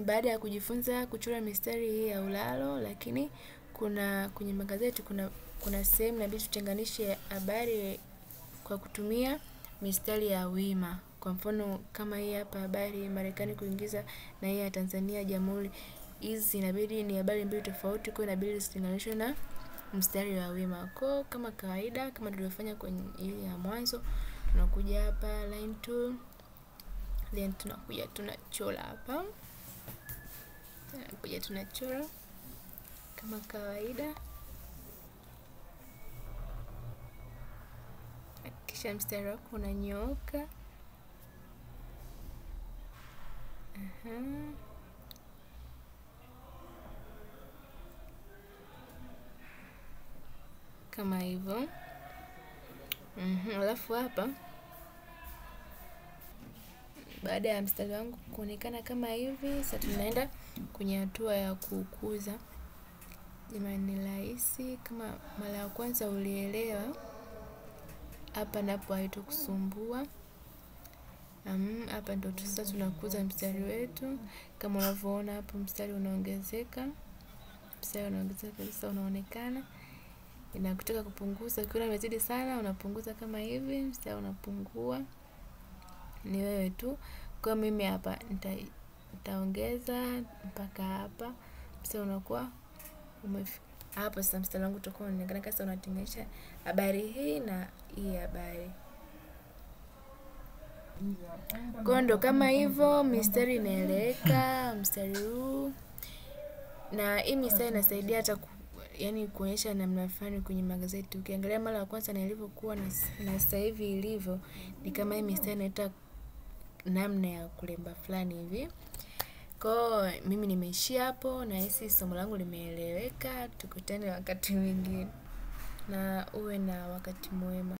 Baada ya kujifunza kuchora mistari hii ya ulalo, lakini kwenye magazeti kuna sehemu inabidi tutenganishe habari kwa kutumia mistari ya wima. Kwa mfano kama hii hapa habari Marekani kuingiza na hii ya Tanzania jamhuri, hizi inabidi ni habari mbili tofauti, kwa inabidi zitenganishwe na mstari wa wima. Kwa kama kawaida kama tulivyofanya kwenye ile ya mwanzo, tunakuja hapa line tool, then tunakuja tunachora hapa. Tunakuja tunachora kama kawaida. Kisha mstari wako unanyooka. Kama hivyo. Alafu hapa baada ya mstari wangu kuonekana kama hivi, sasa tunaenda kwenye hatua ya kukuza. Jamani ni rahisi, kama mara ya kwanza ulielewa, hapa napo haitokusumbua. Hapa ndo sasa tunakuza mstari wetu. Kama unavyoona hapo mstari unaongezeka. Mstari unaongezeka sasa unaonekana. Inakutaka kupunguza, ukiona imezidi sana unapunguza kama hivi, mstari unapungua. Ni wewe tu. Kwa mimi hapa nitaongeza mpaka hapa. Mstari unakuwa umefika. Hapo sasa mstari wangu utakuwa unaonekana kama unatenganisha habari hii na hii habari. Kondo kama hivyo mistari inaeleweka, mstari huu. Na hii mistari inasaidia hata yani kuonyesha namna fulani kwenye magazeti. Ukiangalia mara ya kwanza na ilivyokuwa na sasa hivi ilivyo, ni kama hii mistari inaita namna ya kulemba fulani hivi. Kwa mimi nimeishia hapo, na hisi somo langu limeeleweka. Tukutane wakati mwingine. Na uwe na wakati mwema.